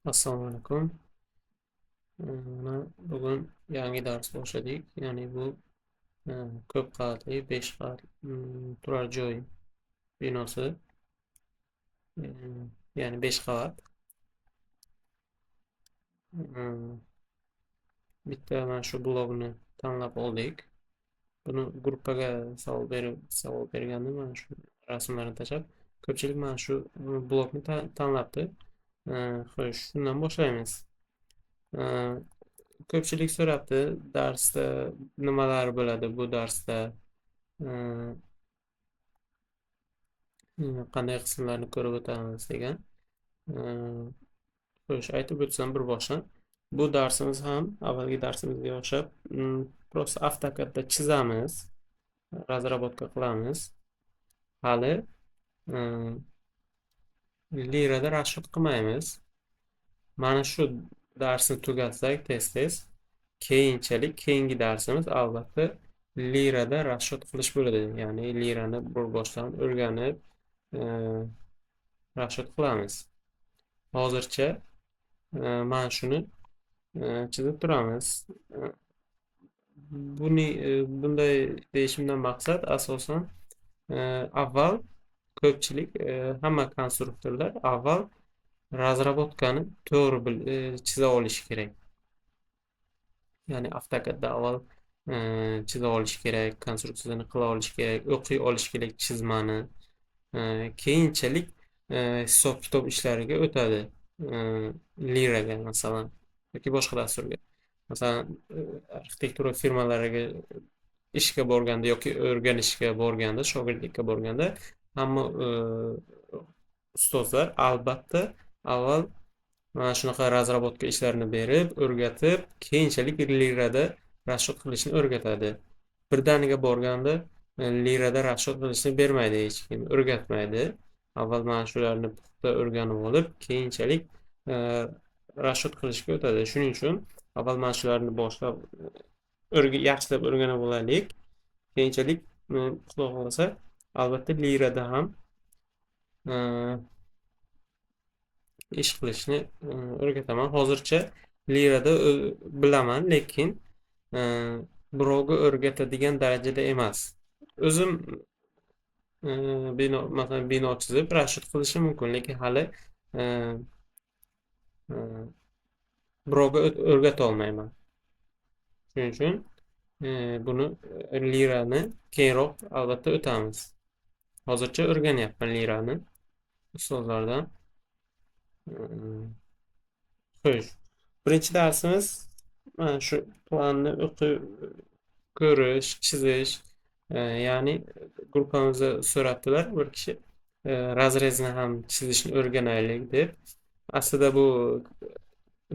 Assalomu alaykum. Bugun yangi dars boshladik. Ya'ni bu ko'p qavatli 5 qavat turar joy binosi. E, Ya'ni 5 qavat. E, Bitta mana shu blogni tanlab oldik. Buni gruppaga savol bergandim mana shu rasmlarni tashlab. Ko'pchilik mana shu blogni tanlabdi. Xo'sh, shundan boshlaymiz. E, Ko'pchilik so'rabdi, darsda nimalar bo'ladi bu darsda, qanday qismlarni ko'rib o'tamiz degan. Xo'sh, aytib o'tsam bir boshdan. Bu darsimiz ham avvalgi darsimizga o'xshab, просто AutoCADda chizamiz, razработка qilamiz. Hali Lirada расчет qilmaymiz. Mana shu darsni tugatsak tez keyingi darsimiz albatta lirada расчет qilish bo'ladi. Ya'ni lirani bir boshdan o'rganib расчет qilamiz. Hozircha mana shuni chizib turamiz. Bunday deyishimdan maqsad asosan avval ko'pchilik hamma konstruktorlar avval razработкani to'g'ri chiza olishi kerak. Ya'ni AutoCADda avval chiza olish kerak, konstruksiyani qila olish kerak, o'qiy olish kerak chizmani. Keyinchalik hisob kitob ishlariga o'tadi. Liraga masalan yoki boshqa dasturga. Masalan, arxitektura firmalariga ishga borganda yoki o'rganishga borganda, shogirdlikka borganda hamma ustozlar albatta avval mana shunaqa razработка ishlarini berib, o'rgatib, keyinchalik lirada расчет qilishni o'rgatadi. Birdaniga borganda lirada расчет qilishni bermaydi hech kim, o'rgatmaydi. Avval mana shularni puxta o'rganib olib, keyinchalik расчет qilishga o'tadi. Shuning uchun avval mana shularni boshlab yaxshilab o'rganib olaylik. Keyinchalik Xudo xohlasa albatta lirada ham ish qilishni o'rgataman. Hozircha lirada bilaman, lekin birovga o'rgatadigan darajada emas. O'zim masalan bino chizib расчет qilishim mumkin, lekin hali birovga o'rgata olmayman. Shuning uchun buni lirani keyinroq albatta o'tamiz. Hozircha o'rganyapman lirani ustozlardan. Xo'sh, birinchi darsimiz mana shu planni o'qib ko'rish, chizish. Ya'ni gruppamizda so'rabdilar bir kishi razrezni ham chizishni o'rganaylik deb. Aslida bu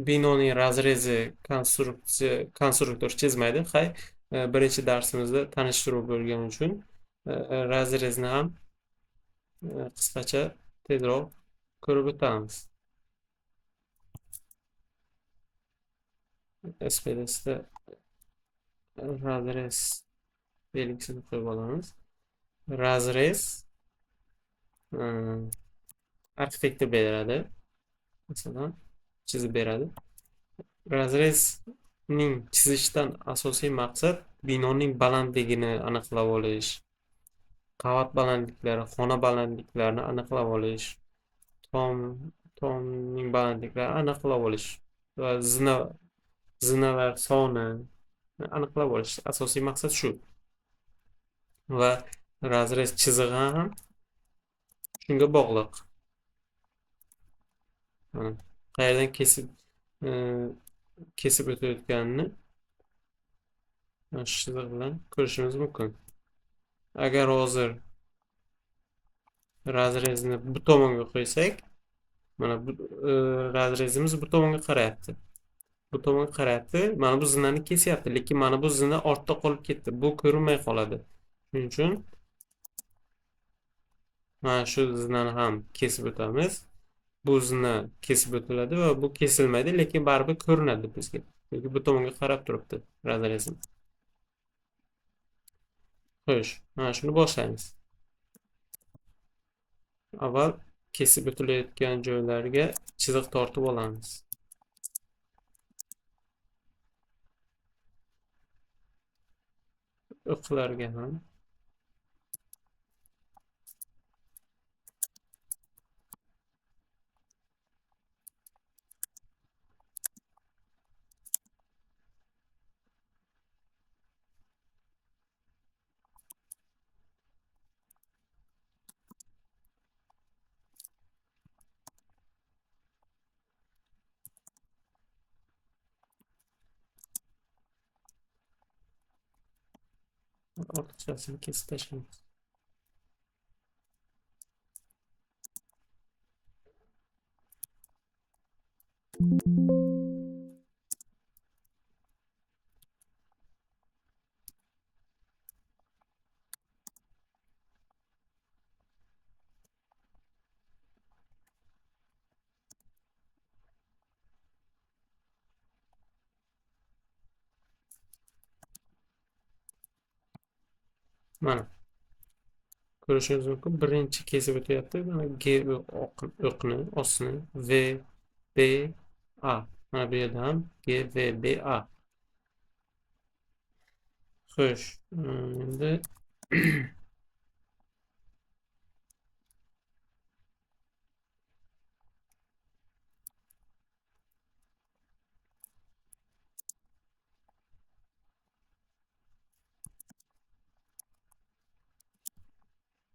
binoning razrezi konstruktor chizmaydi. Birinchi darsimizda tanishtiruv bo'lgani uchun razrezni ham qisqacha tezroq ko'rib o'tamiz. SPDS'da razrez belgisini qo'yib olamiz. Razrez arxitektor beradi. Masalan, chizib beradi. Razrezning chizishdan asosiy maqsad binoning balandligini aniqlab olish, qavat balandliklari, xona balandliklarini aniqlab olish, tomning balandliklarini aniqlab olish va zinalar soni aniqlab olish. Asosiy maqsad shu. Va razrez chizig'i ham shunga bog'liq. Qayerdan kesib o'tayotganini shu chiziq bilan ko'rishimiz mumkin. Agar hozir razrezni bu tomonga qo'ysak, mana bu razrezimiz bu tomonga qarayapti. Bu tomonga qarayapti. Mana bu zinani kesyapti, lekin mana bu zina ortda qolib ketdi. Bu ko'rinmay qoladi. Shuning uchun mana shu zinani ham kesib o'tamiz. Bu zina kesib o'tiladi va bu kesilmaydi, lekin baribir ko'rinadi bizga. Chunki bu tomonga qarab turibdi razrezim. Xo'sh, mana shuni boshlaymiz. Avval kesib o'tilayotgan joylarga chiziq tortib olamiz. O'qlarga ham. Ortiqchasini kesib tashlaymiz. Mana ko'rishingiz mumkin. Birinchi kesib o'tyapti. Mana G o'qni ostini V B A. Mana bu yerda ham G V B A. Xo'sh, endi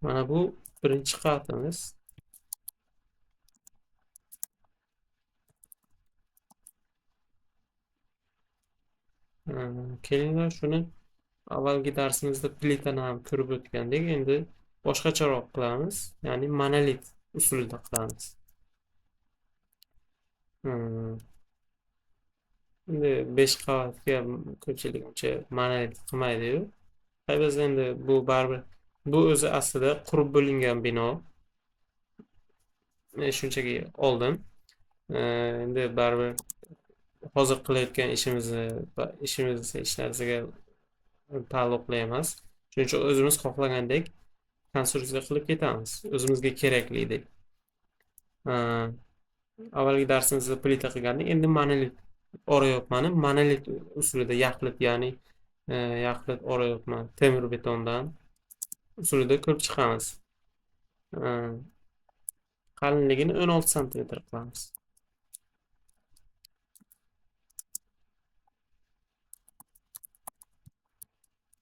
mana bu birinchi qavatimiz. Kelinglar shuni avvalgi darsimizda plitani ham ko'rib o'tgandik. Endi boshqacharoq qilamiz. Ya'ni monolit usulida qilamiz. Endi 5 qavatga ko'pchilik uncha monolit qilmaydi-yu. Biz endi bu baribir bu o'zi aslida qurib bo'lingan bino. Men shunchaki oldim. Endi baribir hozir qilayotgan ishimizni hech narsaga taalluqli emas. Shuning uchun o'zimiz xohlagandek konstruksiya qilib ketamiz. O'zimizga keraklidek. Avvalgi darsimizda plita qilgandik. Endi monolit orayopmani monolit usulida yaxlit, ya'ni yaxlit orayopman temir betondan usulida ko'rib chiqamiz. Qalinligini 16 sm qilamiz.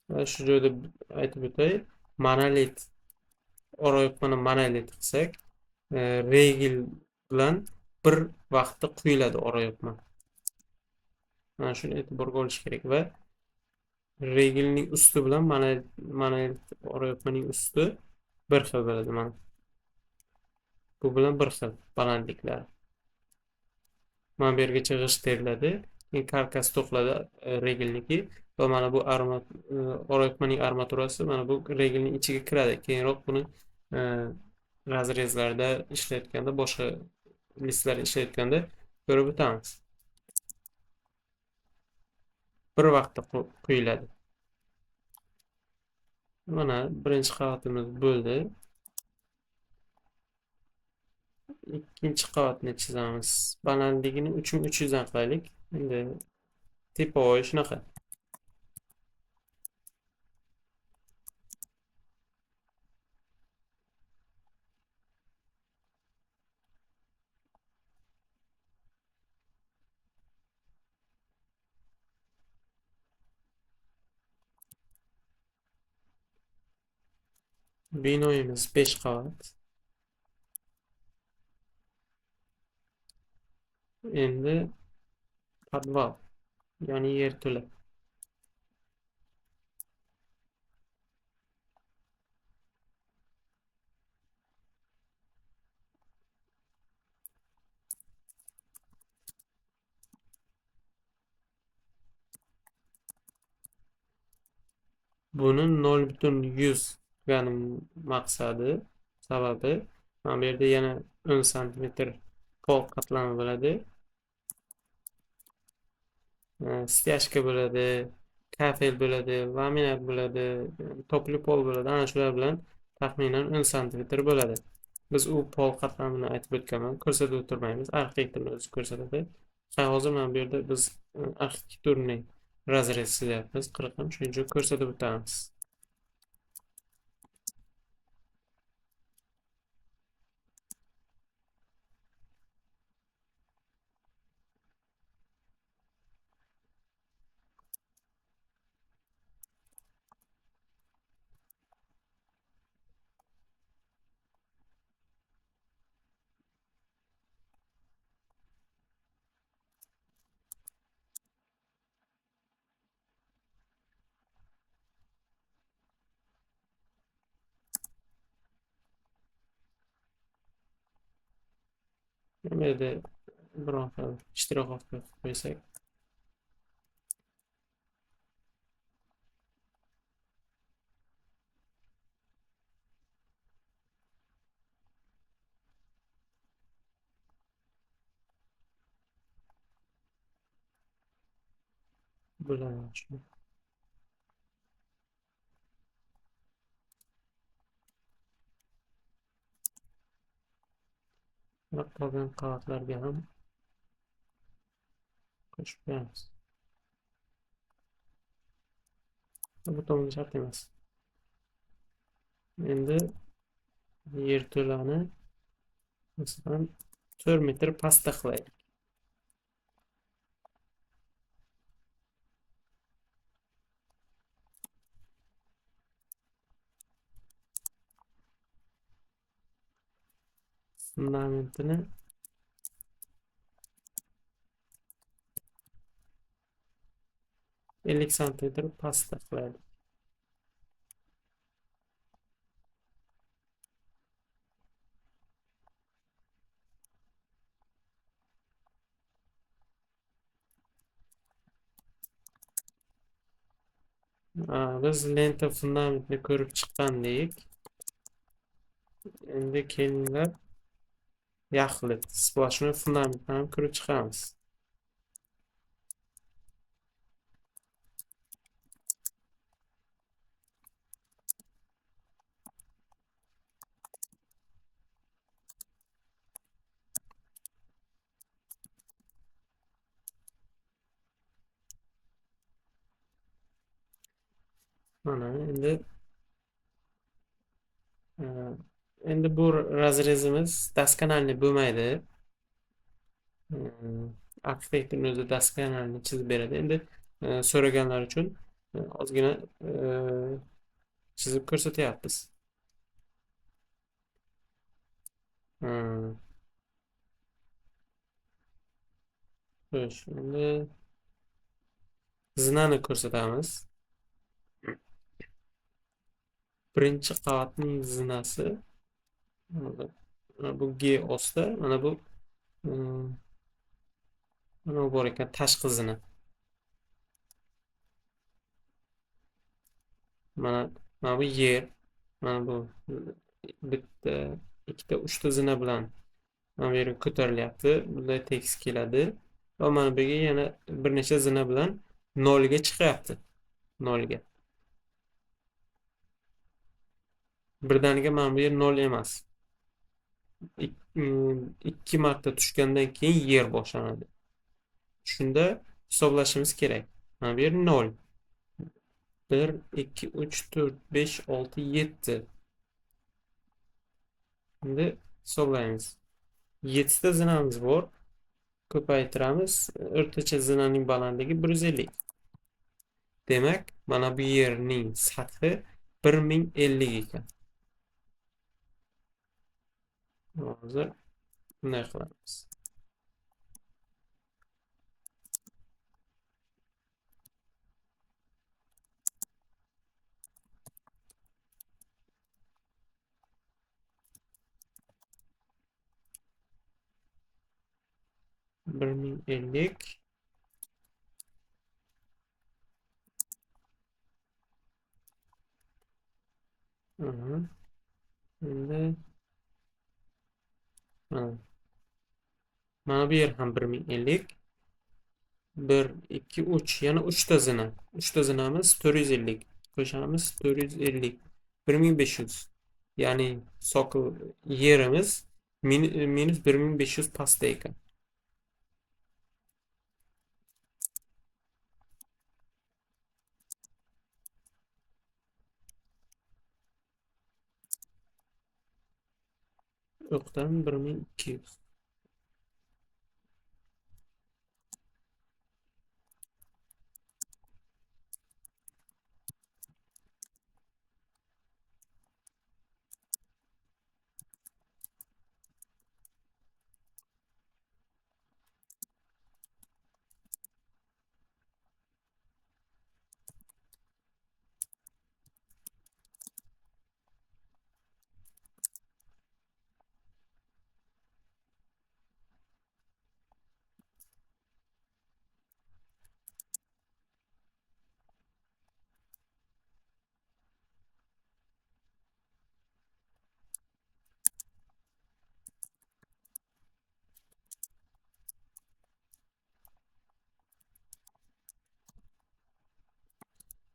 Va shu joyda aytib o'tay, monolit orayopmani monolit qilsak, regil bilan bir vaqtda quyiladi orayopma. Mana shuni e'tiborga olish kerak va regilning usti bilan monolit orayopmaning usti bir xil bo'ladi. Mana bu bilan bir xil balandliklari. Mana bu yergacha g'isht teriladi, keyin karkas to'qiladi regilniki va mana bu orayopmaning armaturasi mana bu regilning ichiga kiradi. Keyinroq buni razrezlarda ishlayotganda, boshqa listlarda ishlayotganda ko'rib o'tamiz. Bir vaqtda quyiladi. Mana birinchi qavatimiz bo'ldi. Ikkinchi qavatni chizamiz. Balandligini 3300 dan qilaylik. Endi tepovoy shunaqa. Binoyimiz 5 qavat. Endi podval, ya'ni yerto'la. Buni 0,100 qilganim maqsadi, sababi mana bu yerda yana 10 sm pol qatlami bo'ladi. Stяжка bo'ladi, kafel bo'ladi, laminat bo'ladi, topli pol bo'ladi. Ana shular bilan taxminan 10 sm bo'ladi. Biz u pol qatlamini aytib o'tganman. Ko'rsatib o'tirmaymiz. Arxitekturni o'zi ko'rsatadi. Hozir mana bu yerda biz arxitekturning razrez chizyapmiz. 40 shuning uchun ko'rsatib o'tamiz. Bu yerda bironta ishtirokov qo'ysak bo'ladi. Qolgan qavatlarga ham qo'shib qo'yamiz. Bu tomon shart emas. Endi yerto'lani masalan 4 metr pastda qilaylik. Fundamentini 50 santimetr pastda qilaylik. Biz lenta fundamentni ko'rib chiqqandik. Endi kelinglar yaxlit splashni fundamentni ham ko'rib chiqamiz. Mana endi bu razrezimiz daskanalniy bo'lmaydi. Arxitektorning o'zi daskanalniy chizib beradi. Endi so'raganlar uchun ozgina chizib ko'rsatyapmiz. Xo'sh, endi zinani ko'rsatamiz. Birinchi qavatning zinasi bu G osti, mana bu bor ekan tashqi zina. Mana bu yer, mana bu bitta, ikkita, uchta zina bilan mana bu yerga ko'tarilyapti. Bunday tekis keladi. Va mana bu yerga yana bir necha zina bilan nolga chiqyapti. Nolga. Birdaniga mana bu yer nol emas. Ikki marta tushgandan keyin yer boshlanadi. Shunda hisoblashimiz kerak. Mana bu yer 0. 1, 2, 3, 4, 5, 6, 7. Endi hisoblaymiz. 7 ta zinamiz bor. Ko'paytiramiz. O'rtacha zinaning balandligi 150. Demak, mana bu yerning sathi 1050 ekan. Hozir bunday qilamiz. Bir ming ellik endi mana bu yer ham 1050. 1, 2, 3. Yana 3 ta zina. 3 ta zinamiz 450. Qo'shamiz 450. 1500. ya'ni sokin yerimiz minus 1500 pastda ekan. O'qdan 1200.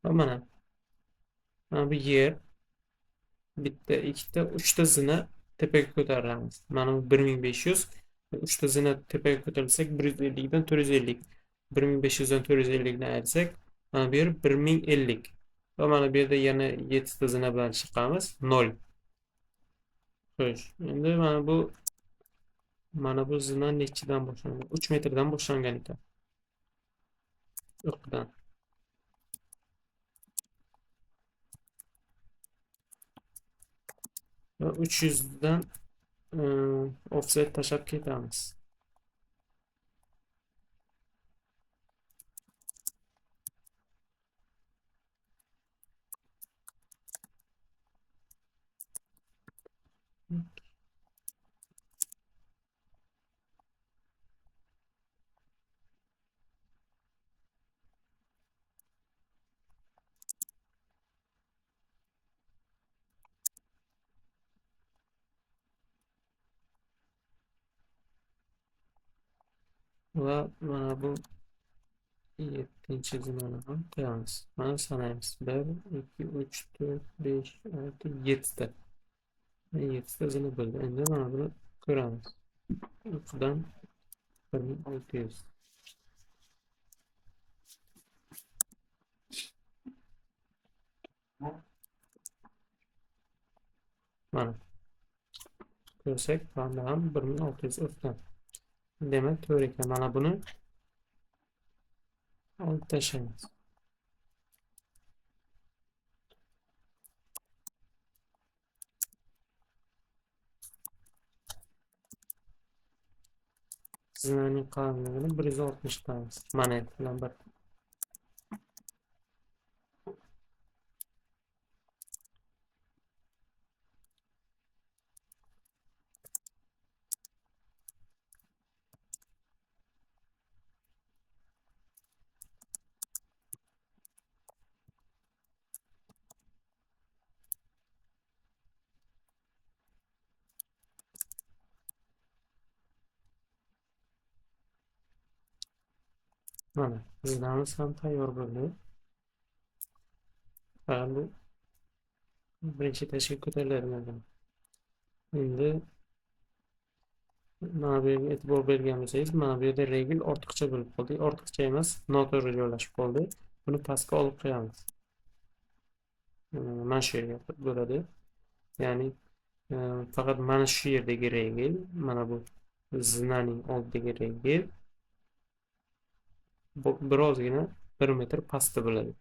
Va mana bu yer bitta, ikkita, uchta zina tepaga ko'tarilamiz. Mana bu 1500. Uchta zina tepaga ko'tarilsak 150 dan 450. 1500 dan 450 ni ayirsak, mana bu yer 1050. Va mana bu yerda yana 7 ta zina bilan chiqamiz. 0. Xo'sh, endi mana bu zina nechidan boshlangan? 3 metrdan boshlangan ekan. O'qdan. Va 300 dan offset tashlab ketamiz. Va mana bu 7-chi zinani ham qo'yamiz. Mana sanaymiz. 1, 2, 3, 4, 5, 6, 7 ta. 7 ta zina bo'ldi. Endi mana buni ko'ramiz. O'qdan 1600. Mana ko'rsak, bunda ham 1600 o'qdan. Demak, to'g'ri ekan. Mana buni olib tashlaymiz. Zinaning qalinligini 160 qilamiz. Mana bilan bir. Mana zinamiz ham tayyor bo'ldi. Bu birinchi etajga ko'tariladi. Endi mana bu yerga e'tibor bergan bo'lsangiz, mana bu yerda regul ortiqcha bo'lib qoldi. Ortiqcha emas, noto'g'ri joylashib qoldi. Buni pastga olib qo'yamiz. Mana shu yerga bo'ladi. Ya'ni faqat mana shu yerdagi regul, mana bu zinaning oldidagi regul birozgina 1 metr pastda bo'ladi.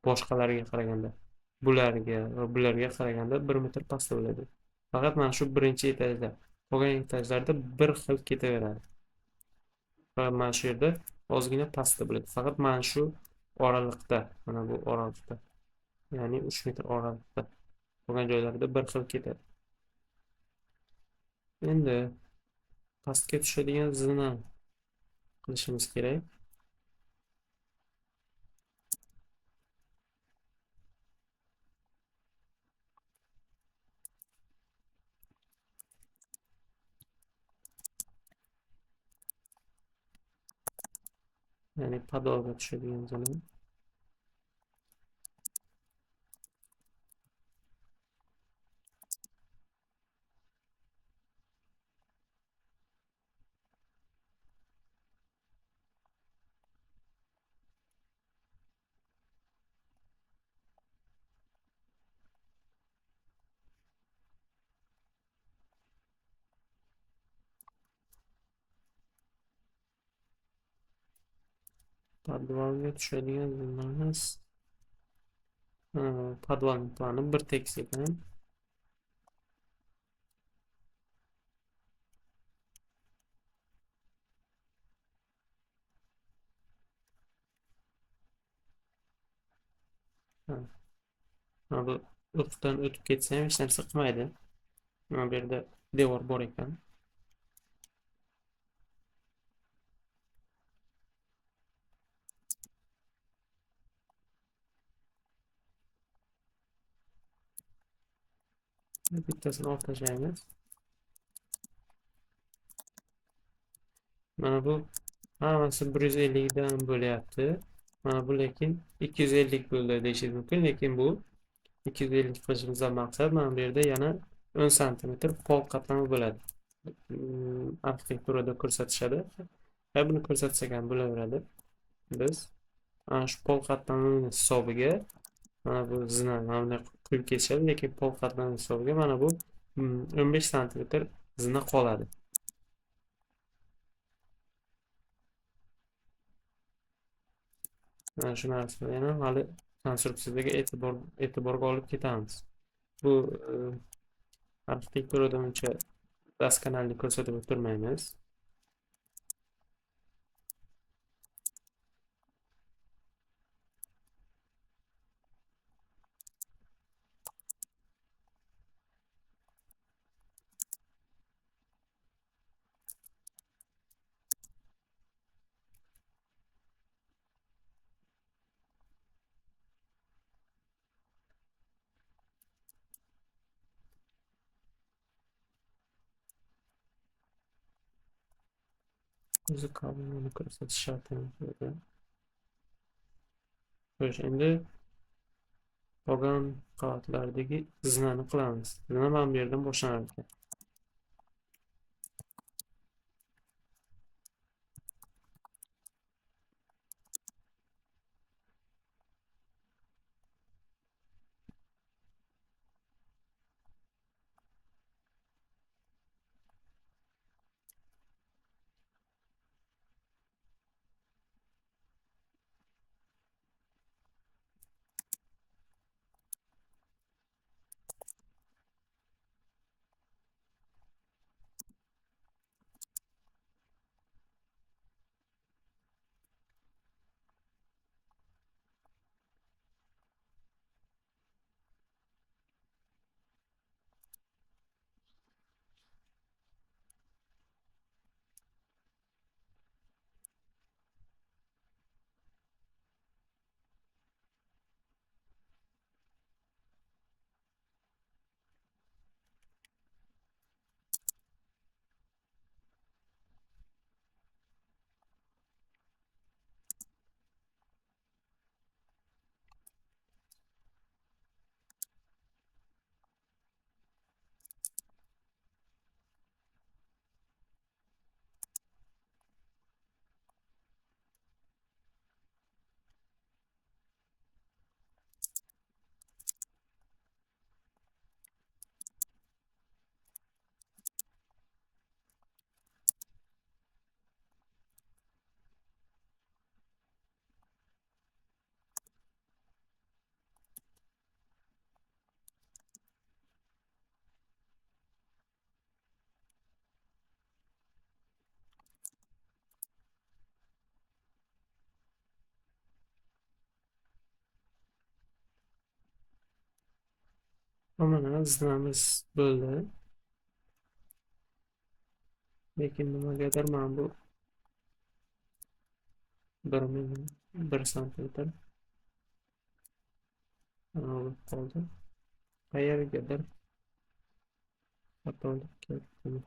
Boshqalariga qaraganda, bularga va bularga qaraganda 1 metr pastda bo'ladi. Faqat mana shu birinchi etajda, qolgan etajlarda bir xil ketaveradi. Faqat mana shu yerda ozgina pastda bo'ladi. Faqat mana shu oraliqda, mana bu oraliqda, ya'ni 3 metr oraliqda qolgan joylarda bir xil ketadi. Endi pastga tushadigan zina qilishimiz kerak. Ya'ni podolga tushadigan zina. Podvalga tushadigan zinaimiz. Podvalning plani bir tekis ekan. Ha, mana bu ufqdan o'tib ketsa ham hech narsa qilmaydi. Mana bu yerda devor bor ekan. Bittasini olib tashlaymiz. Mana bu hammasi 150 dan bo'lyapti. Mana bu lekin 250 bo'ldi deyishingiz mumkin, lekin bu 250 qilishimizdan maqsad mana bu yerda yana 10 santimetr pol qatlami bo'ladi. Arxitekturada ko'rsatishadi. Va buni ko'rsatsak ham bo'laveradi. Biz ana shu pol qatlamini hisobiga mana bu zina mana bunday quyib ketishadi, lekin pol qatlami hisobiga mana bu 15 santimetr zina qoladi. Mana shu narsalarni ham hali konstruksiyaga e'tiborga olib ketamiz. Bu arxitekturada uncha doskonalikni ko'rsatib o'tirmaymiz. O'zi qavunini ko'rsatish shart emas edi. Xo'sh, endi qolgan qavatlardagi zinani qilamiz. Zina mana bu yerdan boshlanadi ekan. Mana zinamiz bo'ldi. Lekin nimagadir mana bu 1 santimetr olib qoldi. Qayergadir xatolik ketdi.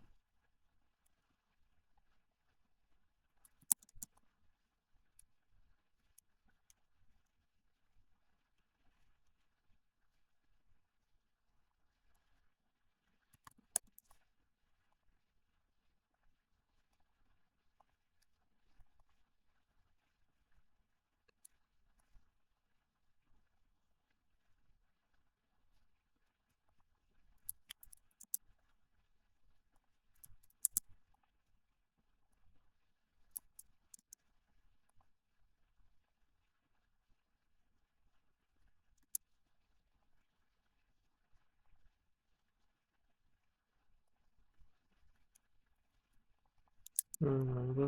Bu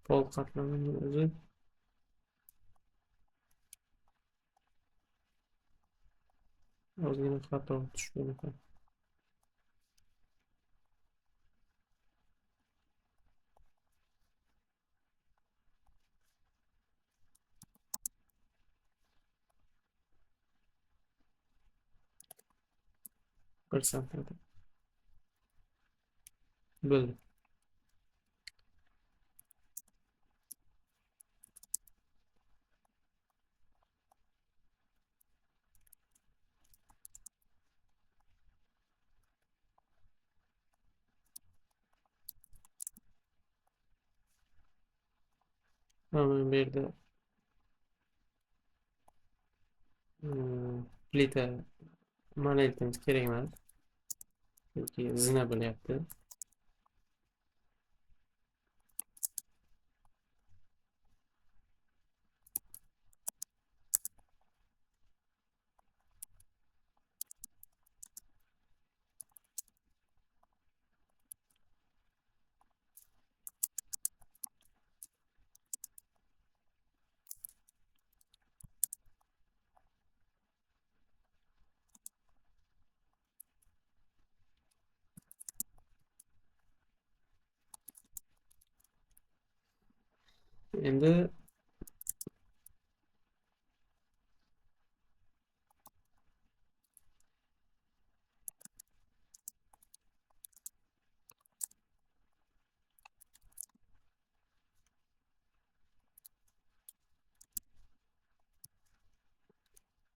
pol qatlamining o'zi ozgina xato tushgan ekan. Bir santimetr bo'ldi. Mana bu yerda plita monolitimiz kerak emas. Chunki zina bo'lyapti. Endi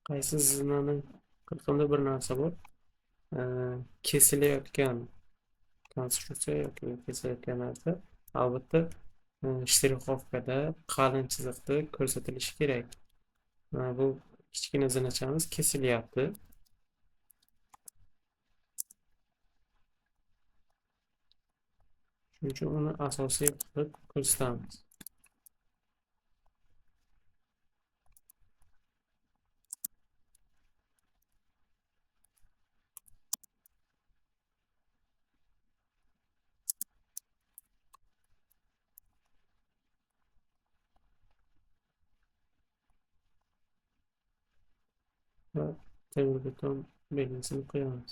qaysi zinaning qirqimda bir narsa bor. Kesilayotgan konstruksiya yoki kesilayotgan narsa albatta shtrixovkada qalin chiziqda ko'rsatilishi kerak. Bu kichkina zinachamiz kesilyapti. Shuning uchun uni asosiy qilib ko'rsatamiz. Va temir beton belgisini qo'yamiz.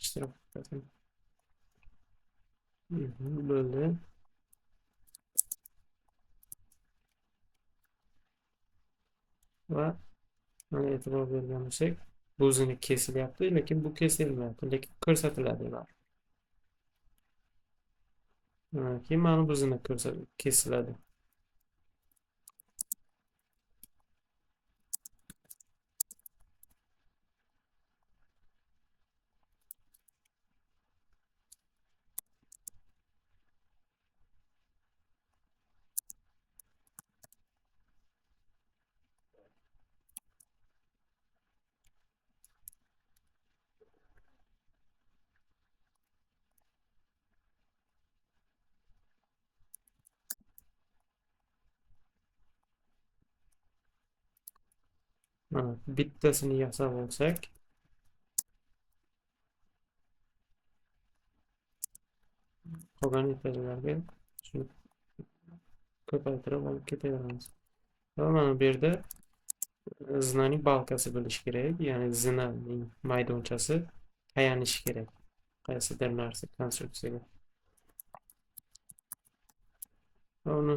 Shtrixovkasini. Bo'ldi. Va mana e'tibor bergan bo'lsak, bu zina kesilyapti, lekin bu kesilmayapti, lekin ko'rsatiladi ular. Keyin mana bu zina kesiladi. Mana bittasini yasab olsak, qolgan etajlarga shuni ko'paytirib olib ketaveramiz. Va mana bu yerda zinaning balkasi bo'lishi kerak, ya'ni zinaning maydonchasi tayanishi kerak qaysidir narsa konstruksiyaga. Va uni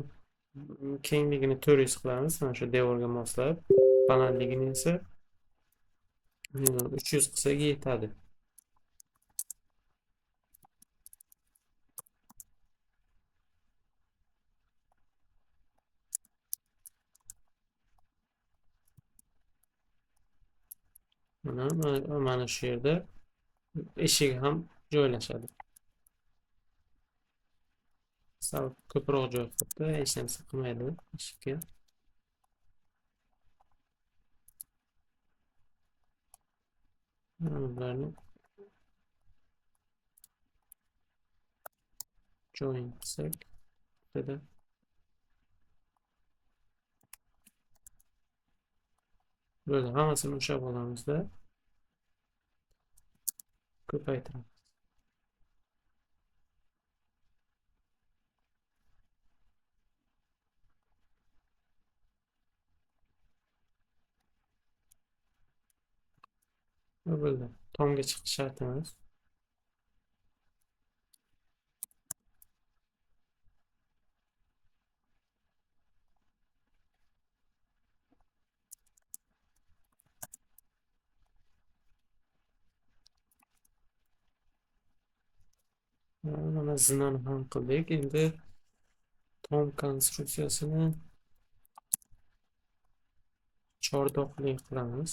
kengligini 400 qilamiz, mana shu devorga moslab, balandligini esa 300 qilsak yetadi. Mana shu yerda eshigi ham joylashadi. Sal ko'proq joy qilibdi, hech narsa qilmaydi eshikka. Bularni join qilsak, Böyle hammasini ushlab olamizda ko'paytiramiz. Va bo'ldi. Tomga chiqish shart emas. Mana zinani ham qildik. Endi tom konstruksiyasini chordoqli qilamiz.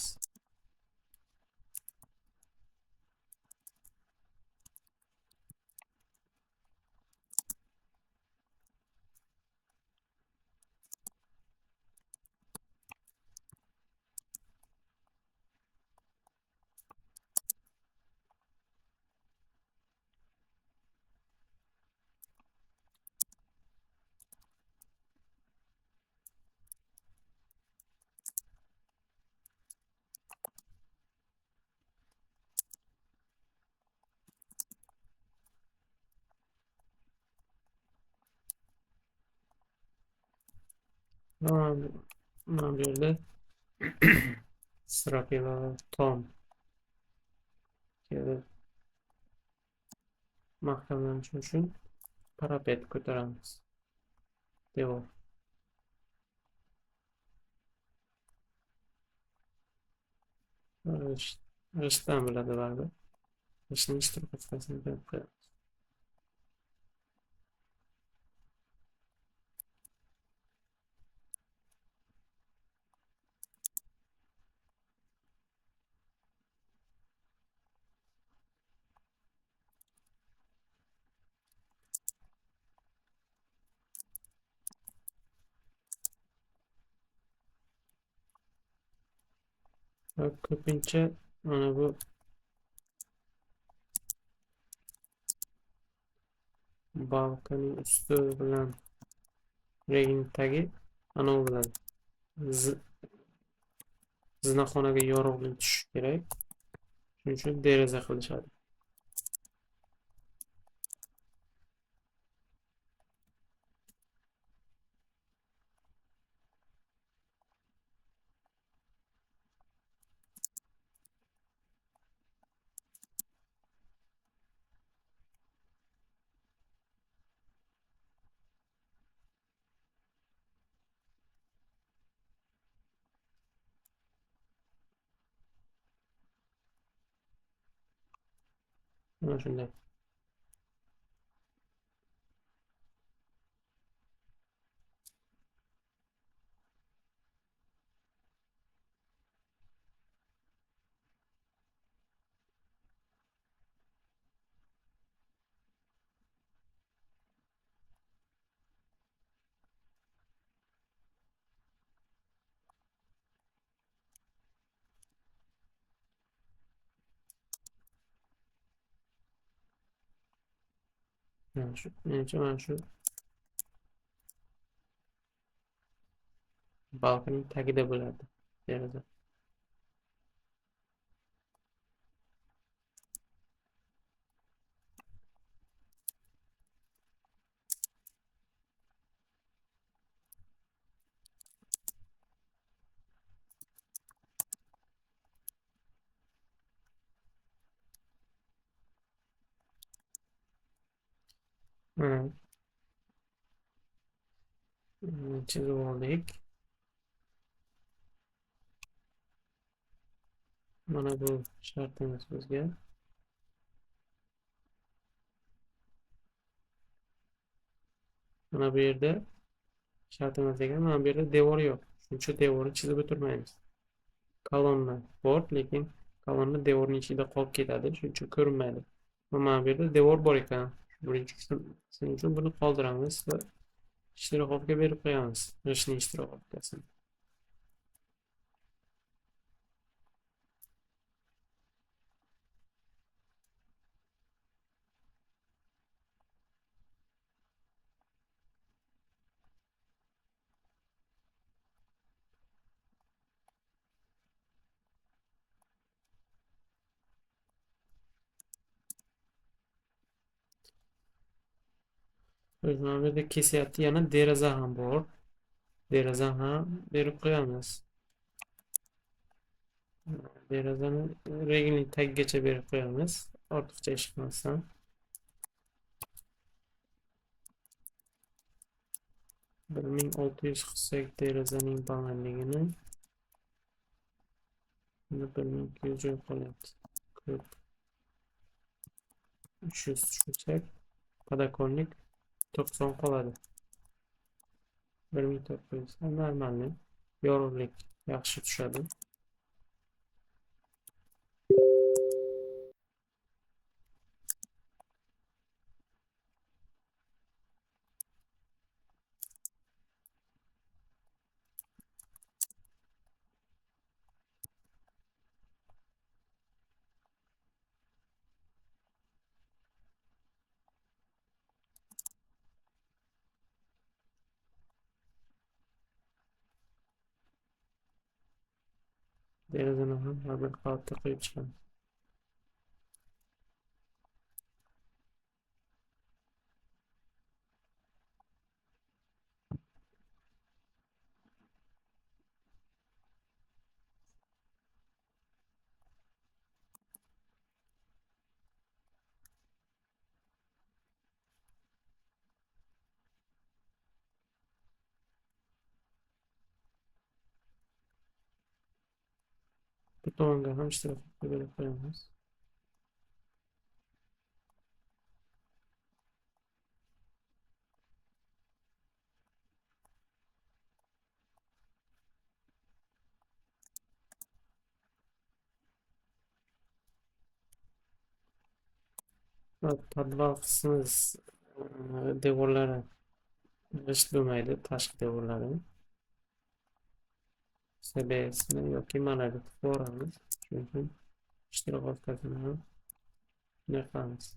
Mana bu yerda stropila tom kelib mahkamlanishi uchun parapet ko'taramiz. Devor. G'ishtdan bo'ladi baribir. G'ishtning strukturasini berib qo'yamiz. Va ko'pincha mana bu balkonning usti bilan regning tagi anavi bilan zinaxonaga yorug'lik tushishi kerak. Shuning uchun deraza qilishadi. Mana shunday. Menimcha mana shu balkonning tagida bo'ladi deraza. Mana chizib oldik. Mana bu shartimiz bizga. Mana bu yerda shartimiz degan, mana bu yerda devor yo'q. Shuning uchun devorni chizib o'tirmaymiz. Kolonna bor, lekin kolonna devorning ichida qolib ketadi, shuning uchun ko'rinmaydi. Mana bu yerda devor bor ekan. Shuning uchun buni qoldiramiz va ishtirokga berib qo'yamiz. G'ishtning ishtirokchasini. Mana bu yerda kesyapti. Yana deraza ham bor. Deraza ham berib qo'yamiz. Derazani regelning tagigacha berib qo'yamiz. Ortiqcha ish qilmasdan. 1600 qilsak derazaning balandligini 1200 joy qolyapti. Ko'p. 300 tushirsak podokонник 90 qoladi. 1400 normalniy. Yorug'lik yaxshi tushadi. Derazani ham har bir qavatga qo'yib chiqamiz. Bu tomonga ham ishtirokga berib qo'yamiz. Podval qismi devorlari g'isht bo'lmaydi, tashqi devorlari. SBSni yoki monolitni qilib chunki ishtiroq o'tkazini ham shunday qilamiz.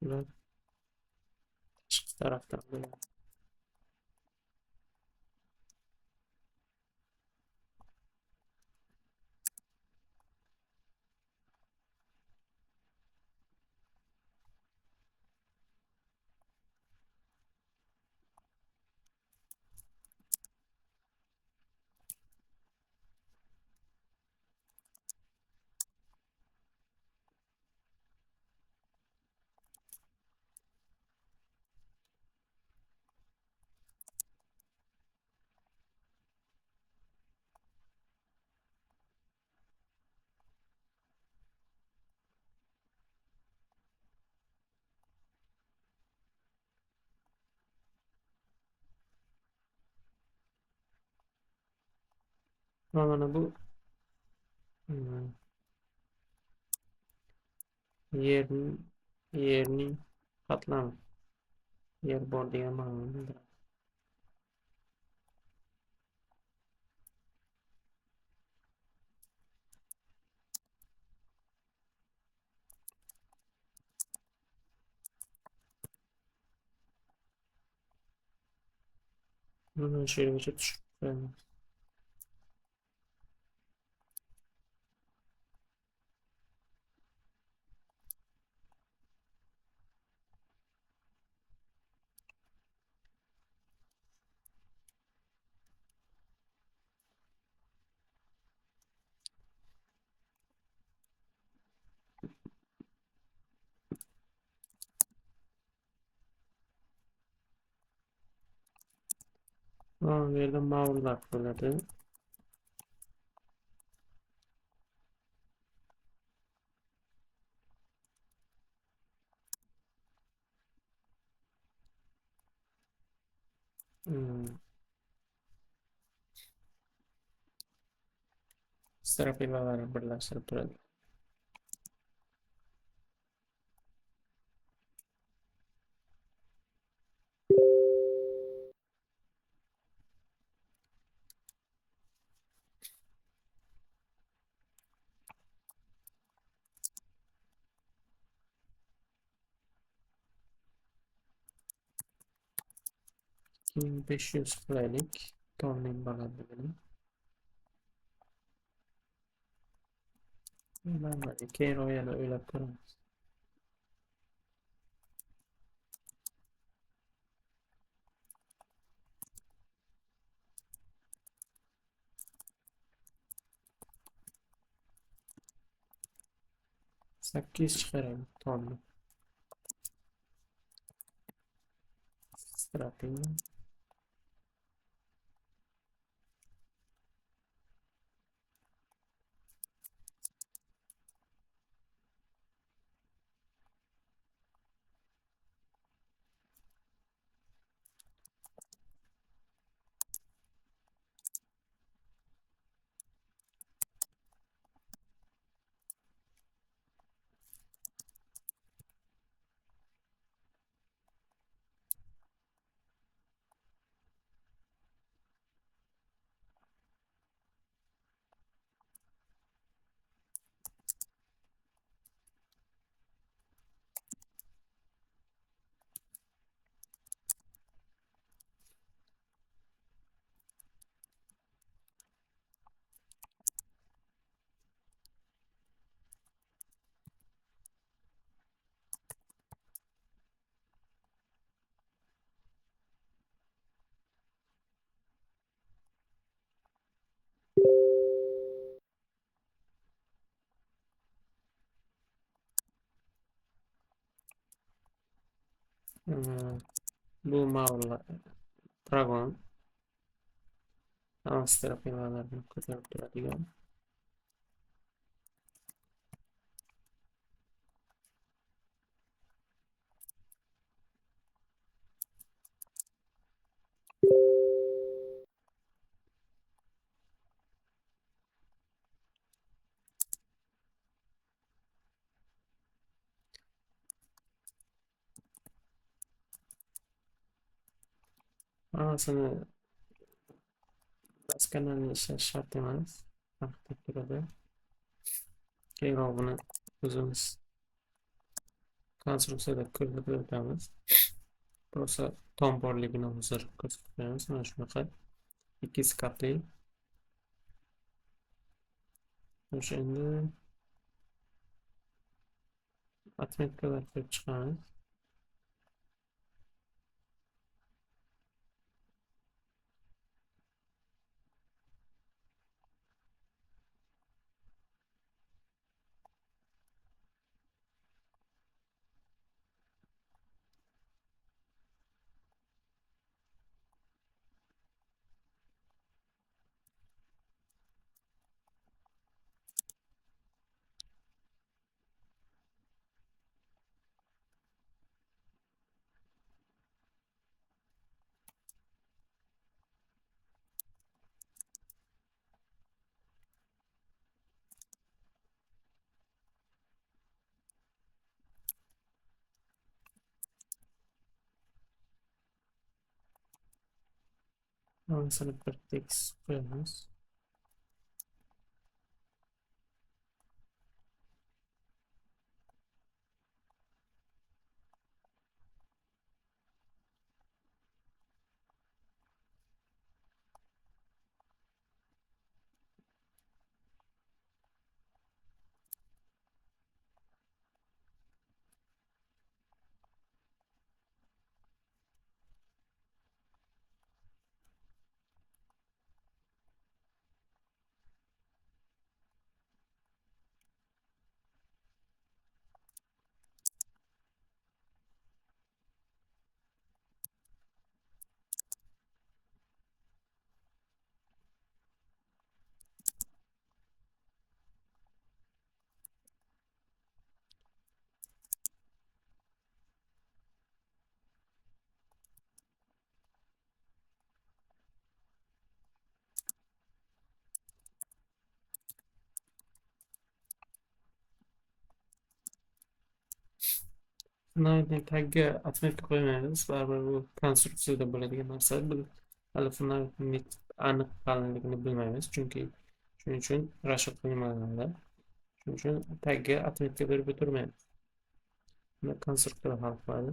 Bular tashqi tarafdan bo'ladi. Mana bu yerning qatlami. Yer bor degan ma'noni bildiradi. Mana shu yergacha tushib qo'yamiz. Bu yerda ma'lumotlar bo'ladi. Hmm, Strapilalar birlashtirib turadi. Keyin 500 qilaylik. Tomning balandligini. Mana keyinroq yana o'ylab ko'ramiz. 8 chiqaraylik tomni. Strapping. Hmm, Bu ma'lumotlar program strapilalarni ko'tarib turadigan. Hammasini daskanlarni ishlash shart emas. Arxitekturada keyinroq buni o'zimiz konstruksiyada ko'rsatib o'tamiz. Просто tom borligini hozir ko'rsatib qo'yamiz. Mana shunaqa ikki skatli. O'sha endi отметкалар ko'rib chiqamiz. Hammasini bir tekis qo'yamiz. Fundamentning tagiga отметка qo'ymaymiz. Baribir bu konstruksiyada bo'ladigan narsa. Biz hali fundamentning aniq qalinligini bilmaymiz. Shuning uchun rashet qilinmaganlar. Shuning uchun tagiga отметка berib o'tirmaymiz. Buni konstruktor hal qiladi.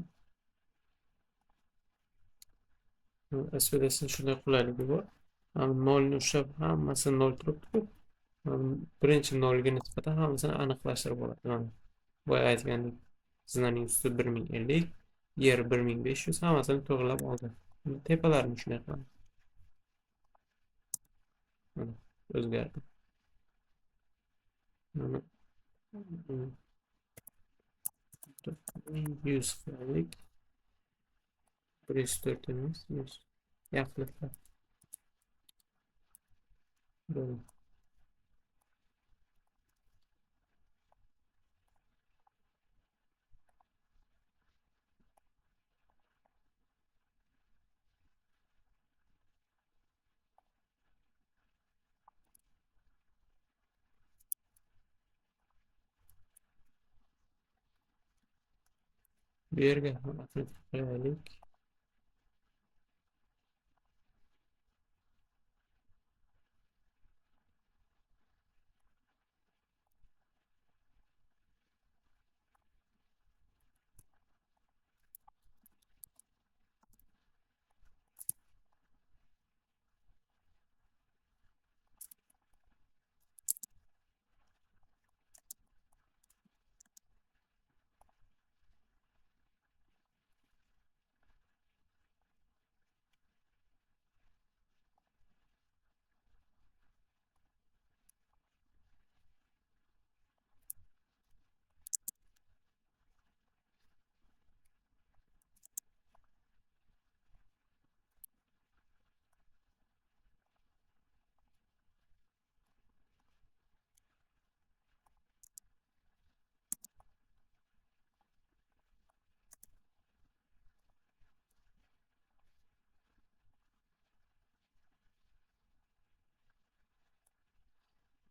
SPDS'ning shunday qulayligi bor. Nolni ushlab hammasini nol turibdi. Birinchi nolga nisbatan hammasini aniqlashtirib oladi. Mana boya aytgandek, zinaning usti 1050, yer 1500, hammasini to'g'rilab oldi. Tepalarini shunday qiladi. Mana o'zgardi. Mana 100 qilaylik. 104 emas, 100. Yaxlitlar. Böyle. Bir yerga atmetib qo'yaylik.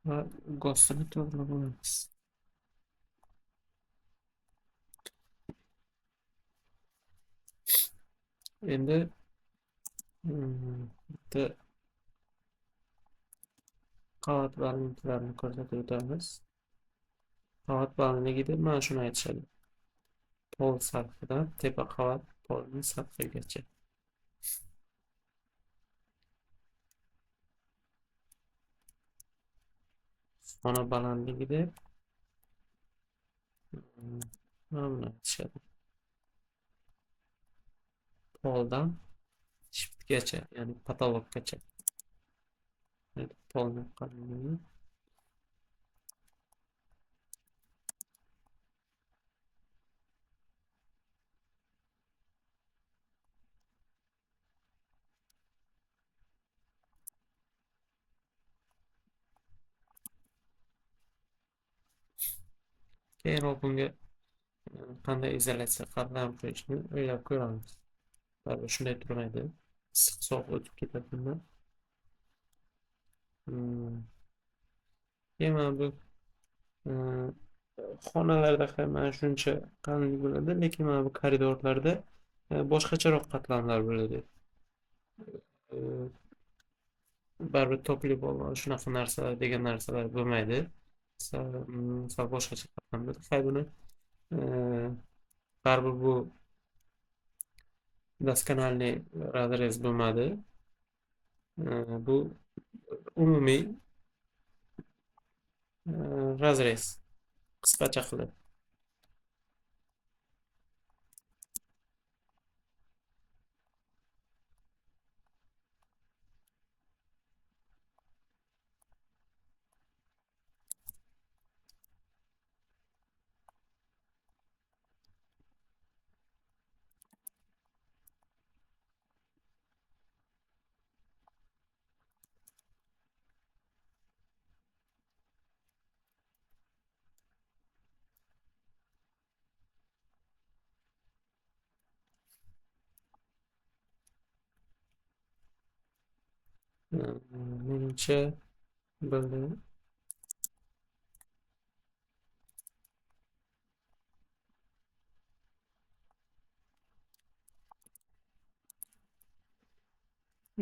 Va GOSTni to'g'rilab olamiz. Endi bitta qavat balandliklarini ko'rsatib o'tamiz. Qavat balandligida mana shuni aytishadi. Pol sathidan tepa qavat polning sathigacha. Xona balandligida mana buni aytishadi. Poldan shiftgacha, ya'ni patologgacha. Polning qalinligi. Keyinroq bunga qanday izolyatsiya qatlam qo'yishni o'ylab ko'ramiz. Baribir shunday turmaydi. Issiq sovuq o'tib ketadi bundan. Keyin mana bu xonalarda mana shuncha qalinlik bo'ladi, lekin mana bu koridorlarda boshqacharoq qatlamlar bo'ladi. Baribir tokli bo'lgan shunaqa narsalar degan narsalar bo'lmaydi. Sal boshqacha qatlam bo'ladi. Buni baribir bu doskональный razrez bo'lmadi. Bu umumiy razrez, qisqacha qilib. Menimcha bo'ldi.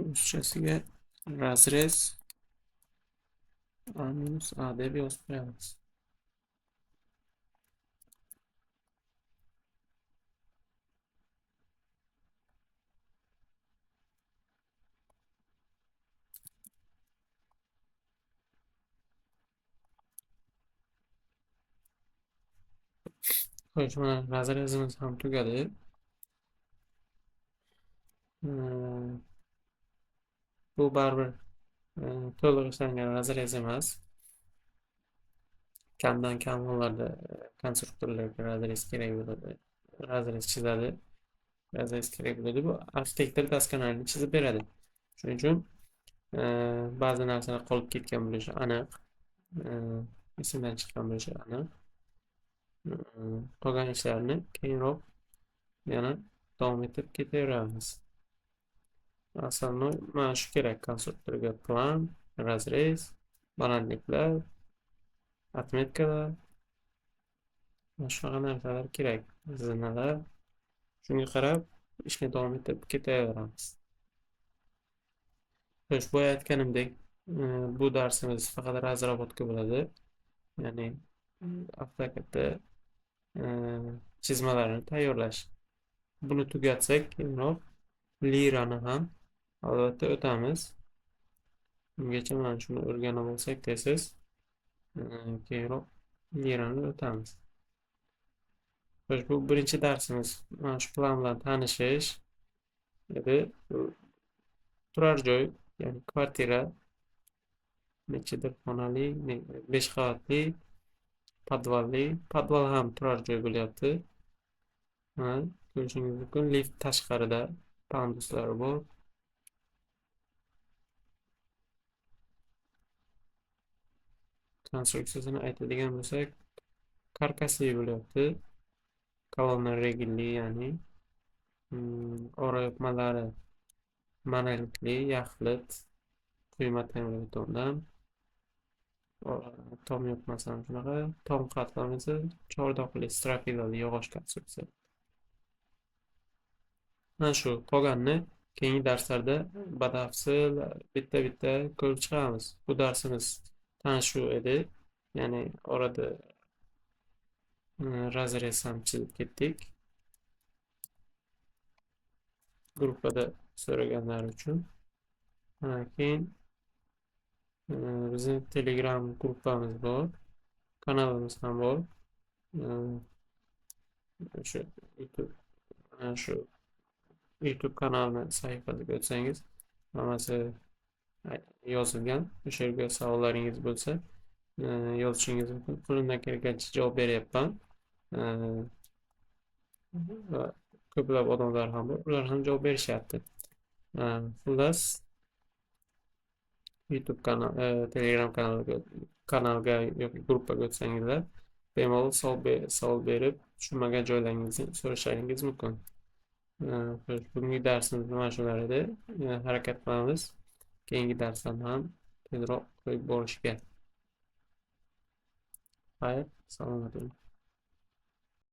ruschasiga razrez a minus a deb yozib qo'yamiz. Xo'sh, mana razrezimiz ham tugadi. Bu baribir to'liq ishlangan razrez emas. Kamdan kam hollarda konstruktorlarga razrez kerak bo'ladi. Razrez chizadi. Razrez kerak bo'ladi. Bu arxitektor doskonalikni chizib beradi. Shuning uchun ba'zi narsalar qolib ketgan bo'lishi aniq. Esimdan chiqqan bo'lishi aniq. Qolgan ishlarni keyinroq yana davom etib ketaveramiz. Основной mana shu kerak konstruktorga: plan, razrez, balandliklar, отметкаlar, mana shunaqa narsalar kerak. Zinalar. Shunga qarab ishni davom etib ketaveramiz. Xo'sh, boya aytganimdek, bu darsimiz faqat razrabotka bo'ladi. Ya'ni AutoCADda chizmalarni tayyorlash. Buni tugatsak, keyinroq lirani ham albatta o'tamiz. Bungacha mana shuni o'rganib olsak tez, keyinroq lirani o'tamiz. Xo'sh, bu birinchi darsimiz. Mana shu plan bilan tanishish edi. Turar joy, ya'ni kvartira nechadir xonali, 5 qavatli, podvalli, podval ham turar joy bo'lyapti. Mana ko'rishingiz mumkin, lift tashqarida, panduslari bor. Konstruksiyasini aytadigan bo'lsak, karkasli bo'lyapti. Kolonna regilli, ya'ni ora yopmalari monolitli, yaxlit, quyma temir betondan. Tom yopmasi ham shunaqa. Tom qatlamasi chordoqli, strofilali yog'och konstruksiya. Mana shu qolganini keyingi darslarda batafsil bitta-bitta ko'rib chiqamiz. Bu darsimiz tanishuv edi. Ya'ni orada razrez ham chizib ketdik. Gruppada so'raganlar uchun. Keyin bizning Telegram gruppamiz bor. Kanalimiz ham bor. Shu YouTube kanalini sahifasiga o'tsangiz, hammasi yozilgan. O'sha yerga savollaringiz bo'lsa, yozishingiz mumkin. Qo'limdan kelgancha javob beryapman. Va ko'plab odamlar ham bor, ular ham javob berishyapti. Xullas, YouTube kanal, Telegram kanalga yoki gruppaga o'tsangizlar, bemalol savol berib, tushunmagan joylaringizni so'rashlaringiz mumkin. Bugungi darsimiz mana shular edi. Harakat qilamiz keyingi darslarni ham tezroq qo'yib borishga. Xayr, salomat bo'ling.